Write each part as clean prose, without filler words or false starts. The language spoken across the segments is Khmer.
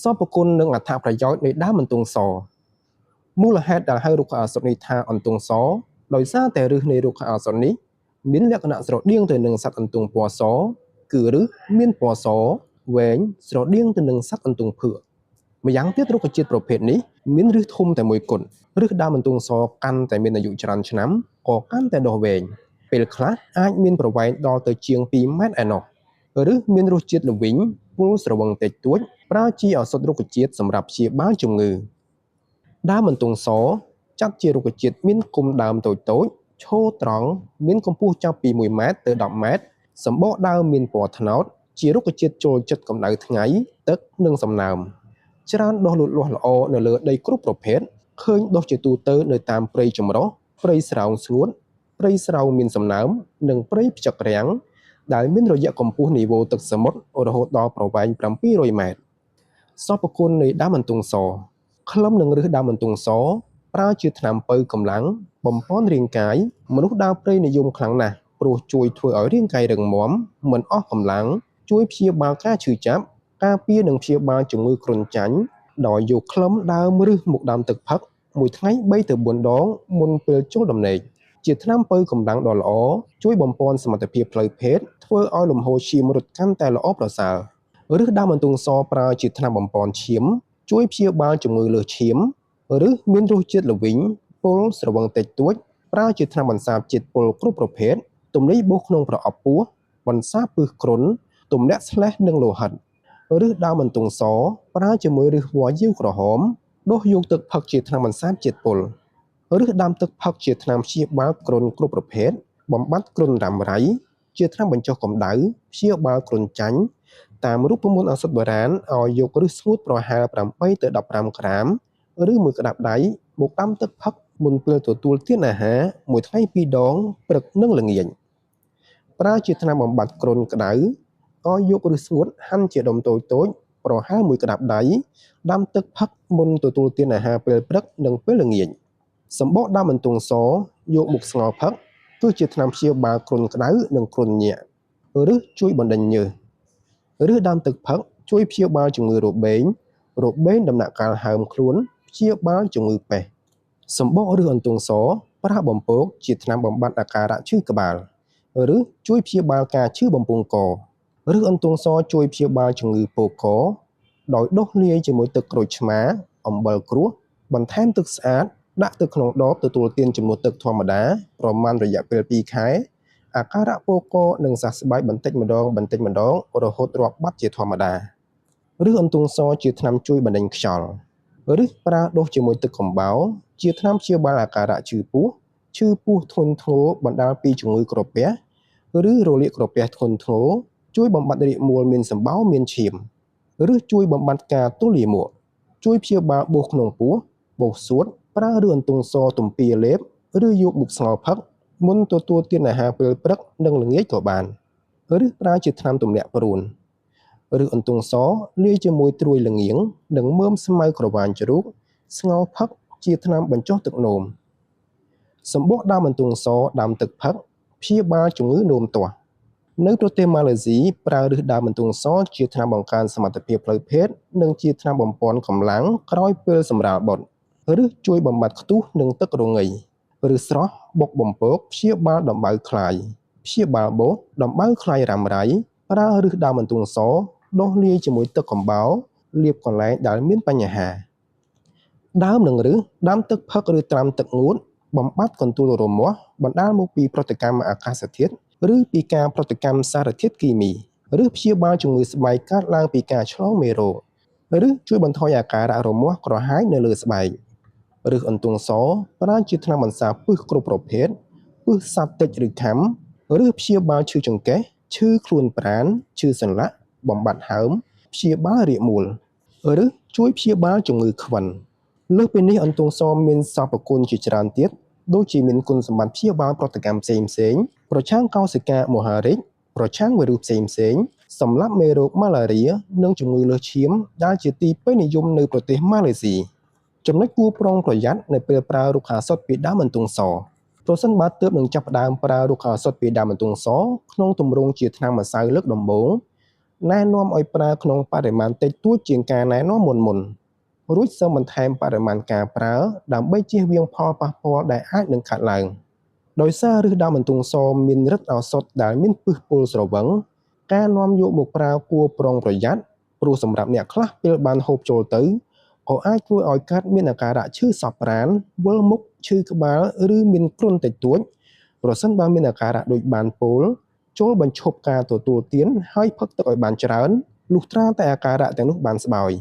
សពគុណនិងអត្ថប្រយោជន៍នៃដើមអន្ទង់សមូលហេតុដែលហៅរុក្ខឱសថនេះថាអន្ទង់សដោយសារតែឫសនៃរុក្ខឱសថនេះមានលក្ខណៈស្រដៀងទៅនឹងសត្វអន្ទង់ពណ៌សគឺឫសមានពណ៌សវែងស្រដៀងទៅនឹងសត្វអន្ទង់ភក់ម្យ៉ាងទៀតរុក្ខជាតិប្រភេទនេះមានឫសធំតែមួយគត់ឫសដើមអន្ទង់សកាន់តែមានអាយុច្រើនឆ្នាំក៏កាន់តែដុះវែងពេលខ្លះអាចមានប្រវែងដល់ទៅជាង2ម៉ែត្រឯណោះឬមានរសជាតិល្វីងពុលស្រវឹងតិចតួចប្រើជាឱសថរុក្ខជាតិសម្រាប់ព្យាបាលជំងឺដើមអន្ទង់សចាត់ជារុក្ខជាតិមានគុម្ពដើមតូចៗឈរត្រង់មានកម្ពស់ចាប់ពី1ម៉ែត្រទៅ10ម៉ែត្រសម្បកដើមមានពណ៌ត្នោតជារុក្ខជាតិចូលចិត្តកម្ដៅថ្ងៃទឹកនិងសំណើមច្រើនដុះលូតលាស់ល្អនៅលើដីគ្រប់ប្រភេទឃើញដុះជាទូទៅនៅតាមព្រៃចម្រុះព្រៃស្រោងស្ងួតព្រៃស្រោងមានសំណើមនិងព្រៃផ្ចឹករាំងដែលមានរយៈកម្ពស់នីវ៉ូទឹកសមុទ្ររហូតដល់ប្រវែង700ម៉ែត្រសពគុណនៃដើមអន្ទង់សក្លឹមនិងឫសដើមអន្ទង់សប្រើជាថ្នាំពៅកម្លាំងបំប៉នរាងកាយមនុស្សដើរព្រៃនិយមខ្លាំងណាស់ព្រោះជួយធ្វើឲ្យរាងកាយរឹងមាំមិនអស់កម្លាំងជួយព្យាបាលការឈឺចាប់ការពារនិងព្យាបាលជំងឺគ្រុនចាញ់ដោយយកក្លឹមដើមឬមកដាំទឹកផឹកមួយថ្ងៃ3ទៅ4ដងមុនពេលចូលដំណេកជាថ្នាំពៅកម្លាំងដ៏ល្អជួយបំប៉នសមត្ថភាពផ្លូវភេទធ្វើឲ្យលំហូរឈាមរត់កាន់តែល្អប្រសើរឬដើមអន្ទង់សប្រើជាថ្នាំបំប៉នឈាមជួយព្យាបាលជំងឺលើសឈាមឬមានរសជាតិល្វីងពុលស្រវឹងតិចតួចប្រើជាថ្នាំបន្សាបជាតិពុលគ្រប់ប្រភេទទំនាយបួសក្នុងប្រអប់ពោះបន្សាបពឹសគ្រុនទម្លាក់ស្លេសនិងលោហិតឬដើមអន្ទង់សប្រើជាមួយឫសវល្លិ៍យាវក្រហមដុសយកទឹកផឹកជាថ្នាំបន្សាបជាតិពុលឬដាំទឹកផឹកជាថ្នាំព្យាបាលគ្រុនគ្រប់ប្រភេទបំបត្តិគ្រុនរ៉ាំរ៉ៃជាថ្នាំបញ្ចុះកម្ដៅព្យាបាលគ្រុនចាញ់តាមរូបមន្តឱសថបុរាណឲ្យយកឫសស្ងួតប្រហែល8ទៅ15ក្រាមឬមួយក្តាប់ដៃមកដាំទឹកផឹកមុនពេលទទួលទានអាហារមួយថ្ងៃ2ដងព្រឹកនិងល្ងាចប្រើជាថ្នាំបំបត្តិគ្រុនក្តៅឲ្យយកឫសស្ងួតហាន់ជាដុំតូចៗប្រហែលមួយក្តាប់ដៃដាំទឹកផឹកមុនទទួលទានអាហារពេលព្រឹកនិងពេលល្ងាចសម្បកដើមអន្ទង់សយកមកស្ងោរផឹកគឺជាថ្នាំព្យាបាលគ្រុនក្តៅនិងគ្រុនញាក់ឬជួយបណ្ដេញញើសឬដើមទឹកផឹកជួយព្យាបាលជំងឺរបេងដំណាក់កាលហើមខ្លួនព្យាបាលជំងឺពេះសម្បកឬអន្ទង់សប្រើបំពងជាថ្នាំបំបត្តិអាការៈឈឺក្បាលឬជួយព្យាបាលការឈឺបំពង់កឬអន្ទង់សជួយព្យាបាលជំងឺពោះកដោយដុសលាយជាមួយទឹកក្រូចឆ្មាអំបិលក្រួសបន្ថែមទឹកស្អាតដាក់ទៅក្នុងដបទទួលទានជំនួសទឹកធម្មតាប្រមាណរយៈពេល2ខែអាការៈពោះកនឹងសះស្បើយបន្តិចម្ដងរហូតរាប់បាត់ជាធម្មតាឬអន្ទង់សជាថ្នាំជួយបណ្ដេញខ្យល់ឬប្រើដុសជាមួយទឹកកំបោរជាថ្នាំព្យាបាលអាការៈឈឺពោះធ្ងន់ធ្ងរបណ្ដាលពីជំងឺក្រពះឬរលាកក្រពះធ្ងន់ធ្ងរជួយបំបត្តិរាគមួលមានសម្បោរមានឈាមឬជួយបំបត្តិការទល់លាមកជួយព្យាបាលបួសក្នុងពោះបួសសួតប្រើឬអន្ទង់សទំពាលេបឬយកមកស្ងោរផឹកមុនទទួលទានអាហារពេលព្រឹកនិងល្ងាចក៏បានឬប្រើជាថ្នាំទម្លាក់ព្រួនឬអន្ទង់សលាយជាមួយត្រួយល្ងៀងនិងមើមស្មៅក្រវ៉ាញជ្រូកស្ងោរផឹកជាថ្នាំបញ្ចុះទឹកនោមសម្បកដើមអន្ទង់សដាំទឹកផឹកព្យាបាលជំងឺនោមទាស់នៅប្រទេសម៉ាឡេស៊ីប្រើឫសដើមអន្ទង់សជាថ្នាំបង្កើនសមត្ថភាពផ្លូវភេទនិងជាថ្នាំបំប៉នកម្លាំងក្រោយពេលសម្រាលបុត្រឬជួយបំបត្តិខ្ទុះនិងទឹករងាឬស្រស់បុកបំពកព្យាបាលដំបៅខ្លាយព្យាបាលបោសដំបៅខ្លាយរ៉ាំរ៉ៃប្រើឫសដើមអន្ទង់សដុសលាយជាមួយទឹកកំបោរលាបកន្លែងដែលមានបញ្ហាដើមនិងឫសដាំទឹកផឹកឬត្រាំទឹកងូតបំបត្តិកន្ទួលរមាស់បណ្ដាលមកពីប្រតិកម្មអាកាសធាតុឬពីការប្រតិកម្មសារធាតុគីមីឬព្យាបាលជំងឺស្បែកកើតឡើងពីការឆ្លងមេរោគឬជួយបន្ថយអាការៈរមាស់ក្រហាយនៅលើស្បែកឬអន្ទង់សប្រើជាថ្នាំបន្សាបពឹសគ្រប់ប្រភេទពឹសសត្វតិចឬខាំឬព្យាបាលឈឺចង្កេះឈឺខ្លួនប្រាណឈឺសន្លាក់បំបត្តិហើមព្យាបាលរាគមួលឬជួយព្យាបាលជំងឺខ្វិនលើសពីនេះអន្ទង់សមានសរពគុណជាច្រើនទៀតដូចជាមានគុណសម្បត្តិព្យាបាលប្រតិកម្មផ្សេងប្រឆាំងកោសិកាមហារីកប្រឆាំងវីរុសផ្សេងសម្រាប់មេរោគម៉ាឡារីនិងជំងឺលើសឈាមដែលជាទីពេញនិយមនៅប្រទេសម៉ាឡេស៊ីចំណុចគួរប្រុងប្រយ័ត្ននៅពេលប្រើរុក្ខាសុទ្ធពីដើមអន្ទង់សប្រសិនបើទើបនឹងចាប់ផ្ដើមប្រើរុក្ខាសុទ្ធពីដើមអន្ទង់សក្នុងទម្រង់ជាថ្នាំម្សៅលើកដំបូង ណែនាំឲ្យប្រើក្នុងបរិមាណតិចតួចជាងការណែនាំមុនរួចសូមបន្ថែមបរិមាណការប្រើដើម្បីជៀសវាងផលប៉ះពាល់ដែលអាចនឹងកើតឡើងដោយសារឫសដើមអន្ទង់សមានឫទ្ធិឱសថដែលមានពិសពុលស្រវឹងការនាំយកមកប្រើគួរប្រុងប្រយ័ត្នព្រោះសម្រាប់អ្នកខ្លះពេលបានហូបចូលទៅក៏អាចធ្វើឲ្យកើតមានអាការៈឈឺសពប្រាណវិលមុខឈឺក្បាលឬមានគ្រុនតិចតួចប្រសិនបើមានអាការៈដូចបានពោលចូលបញ្ឈប់ការទទួលទានហើយផឹកទឹកឲ្យបានច្រើនលុះត្រាតែអាការៈទាំងនោះបានស្បើយ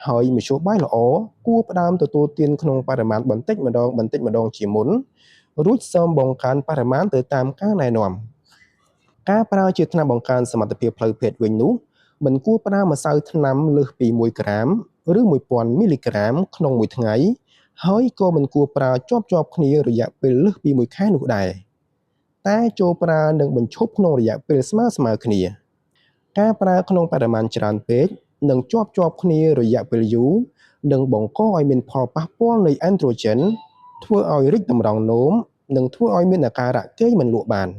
ហើយមធ្យោបាយល្អគួរផ្ដើមទទួលទានក្នុងបរិមាណបន្តិចម្ដងជាមុនរួចសូមបង្កើនបរិមាណទៅតាមការណែនាំការប្រើជាថ្នាំបង្កើនសមត្ថភាពផ្លូវភេទវិញនោះមិនគួរប្រើម្សៅថ្នាំលើសពី1ក្រាមឬ1000មីលីក្រាមក្នុងមួយថ្ងៃហើយក៏មិនគួរប្រើជាប់គ្នារយៈពេលលើសពី1ខែនោះដែរតែចូលប្រើនិងបញ្ឈប់ក្នុងរយៈពេលស្មើគ្នាការប្រើក្នុងបរិមាណច្រើនពេកនិងជាប់គ្នារយៈពេលយូរនឹងបង្កឲ្យមានផលប៉ះពាល់នៃអេនដ្រូជិនធ្វើឲ្យរីកតម្រង់នោមនិងធ្វើឲ្យមានអាការៈគេងមិនលក់បាន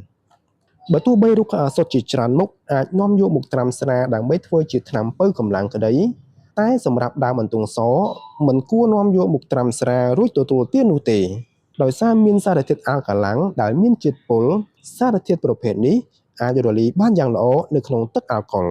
បើទោះបីរុក្ខឱសថជាច្រើនមុខអាចនាំយកមកត្រាំស្រាដើម្បីធ្វើជាថ្នាំពៅកម្លាំងក្តីតែសម្រាប់ដើមអន្ទង់សមិនគួរនាំយកមកត្រាំស្រារួចទទួលទាននោះទេដោយសារមានសារធាតុអាល់កាឡាំងដែលមានជាតិពុលសារធាតុប្រភេទនេះអាចរលាយបានយ៉ាងល្អនៅក្នុងទឹកអាល់កុល